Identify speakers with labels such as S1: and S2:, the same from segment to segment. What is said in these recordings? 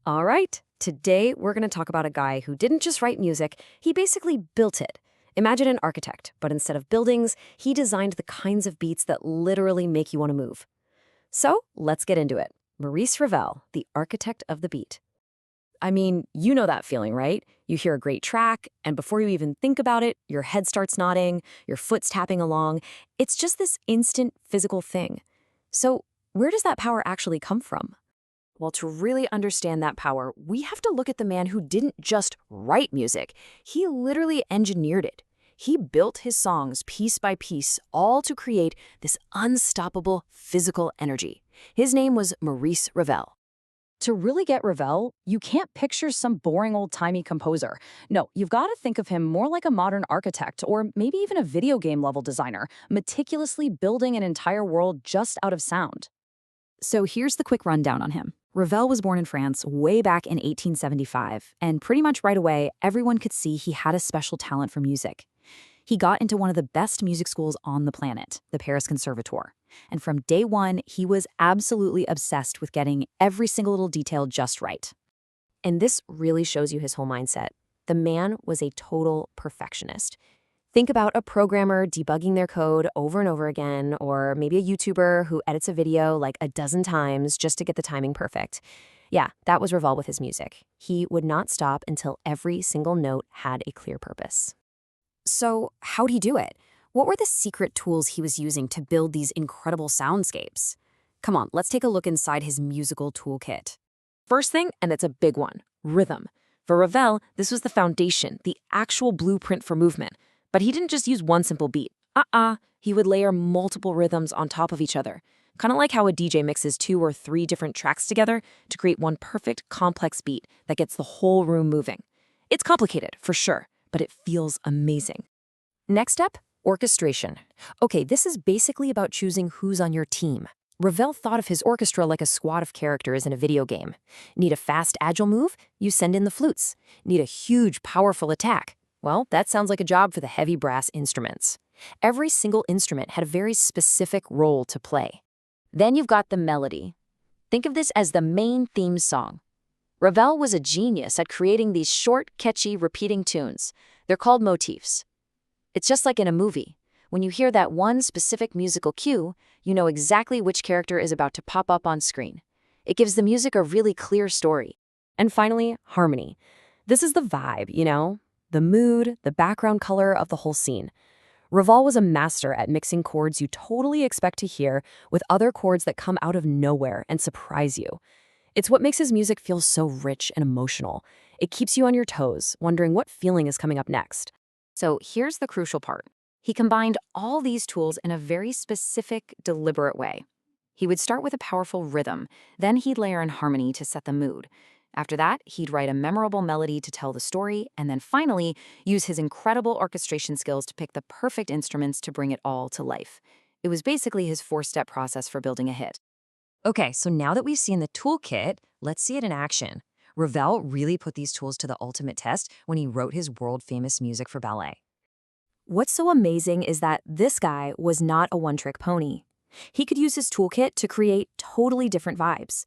S1: All right, today we're going to talk about a guy who didn't just write music, he basically built it. Imagine an architect, but instead of buildings, he designed the kinds of beats that literally make you want to move. So let's get into it. Maurice Ravel, the architect of the beat. I mean, you know that feeling, right? You hear a great track, and before you even think about it, your head starts nodding, your foot's tapping along. It's just this instant physical thing. So where does that power actually come from? Well, to really understand that power, we have to look at the man who didn't just write music. He literally engineered it. He built his songs piece by piece, all to create this unstoppable physical energy. His name was Maurice Ravel. To really get Ravel, you can't picture some boring old-timey composer. No, you've got to think of him more like a modern architect or maybe even a video game level designer, meticulously building an entire world just out of sound. So here's the quick rundown on him. Ravel was born in France way back in 1875, and pretty much right away, everyone could see he had a special talent for music. He got into one of the best music schools on the planet, the Paris Conservatoire. And from day one, he was absolutely obsessed with getting every single little detail just right. And this really shows you his whole mindset. The man was a total perfectionist. Think about a programmer debugging their code over and over again, or maybe a YouTuber who edits a video like a dozen times just to get the timing perfect. Yeah, that was Ravel with his music. He would not stop until every single note had a clear purpose. So how'd he do it? What were the secret tools he was using to build these incredible soundscapes? Come on, let's take a look inside his musical toolkit. First thing, and it's a big one, rhythm. For Ravel, this was the foundation, the actual blueprint for movement. But he didn't just use one simple beat. He would layer multiple rhythms on top of each other. Kind of like how a DJ mixes 2 or 3 different tracks together to create one perfect, complex beat that gets the whole room moving. It's complicated, for sure, but it feels amazing. Next up, orchestration. Okay, this is basically about choosing who's on your team. Ravel thought of his orchestra like a squad of characters in a video game. Need a fast, agile move? You send in the flutes. Need a huge, powerful attack? Well, that sounds like a job for the heavy brass instruments. Every single instrument had a very specific role to play. Then you've got the melody. Think of this as the main theme song. Ravel was a genius at creating these short, catchy, repeating tunes. They're called motifs. It's just like in a movie. When you hear that one specific musical cue, you know exactly which character is about to pop up on screen. It gives the music a really clear story. And finally, harmony. This is the vibe, you know? The mood, the background color of the whole scene. Ravel was a master at mixing chords you totally expect to hear with other chords that come out of nowhere and surprise you. It's what makes his music feel so rich and emotional. It keeps you on your toes, wondering what feeling is coming up next. So here's the crucial part. He combined all these tools in a very specific, deliberate way. He would start with a powerful rhythm, then he'd layer in harmony to set the mood. After that, he'd write a memorable melody to tell the story, and then finally, use his incredible orchestration skills to pick the perfect instruments to bring it all to life. It was basically his 4-step process for building a hit. Okay, so now that we've seen the toolkit, let's see it in action. Ravel really put these tools to the ultimate test when he wrote his world-famous music for ballet. What's so amazing is that this guy was not a one-trick pony. He could use his toolkit to create totally different vibes.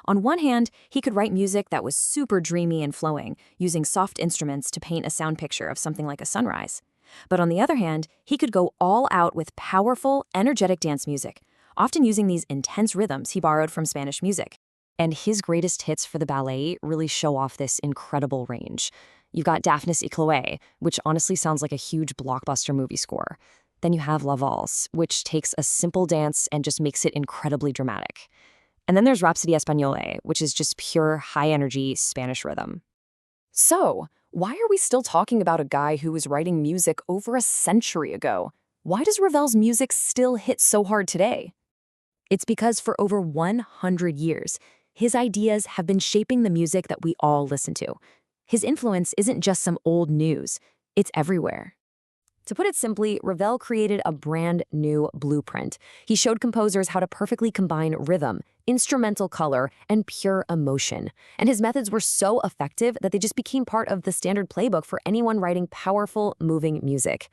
S1: On one hand, he could write music that was super dreamy and flowing, using soft instruments to paint a sound picture of something like a sunrise. But on the other hand, he could go all out with powerful, energetic dance music, often using these intense rhythms he borrowed from Spanish music. And his greatest hits for the ballet really show off this incredible range. You've got Daphnis et Chloé, which honestly sounds like a huge blockbuster movie score. Then you have La Valse, which takes a simple dance and just makes it incredibly dramatic. And then there's Rhapsody Espagnole, which is just pure high-energy Spanish rhythm. So, why are we still talking about a guy who was writing music over a century ago? Why does Ravel's music still hit so hard today? It's because for over 100 years, his ideas have been shaping the music that we all listen to. His influence isn't just some old news, it's everywhere. To put it simply, Ravel created a brand new blueprint. He showed composers how to perfectly combine rhythm, instrumental color, and pure emotion. And his methods were so effective that they just became part of the standard playbook for anyone writing powerful, moving music.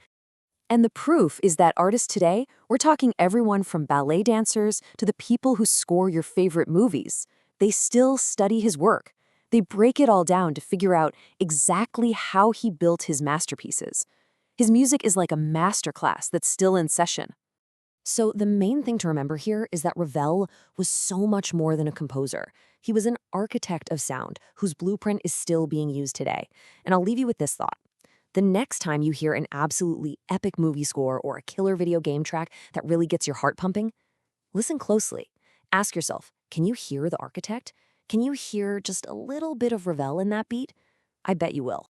S1: And the proof is that artists today, we're talking everyone from ballet dancers to the people who score your favorite movies. They still study his work. They break it all down to figure out exactly how he built his masterpieces. His music is like a masterclass that's still in session. So the main thing to remember here is that Ravel was so much more than a composer. He was an architect of sound whose blueprint is still being used today. And I'll leave you with this thought. The next time you hear an absolutely epic movie score or a killer video game track that really gets your heart pumping, listen closely. Ask yourself, can you hear the architect? Can you hear just a little bit of Ravel in that beat? I bet you will.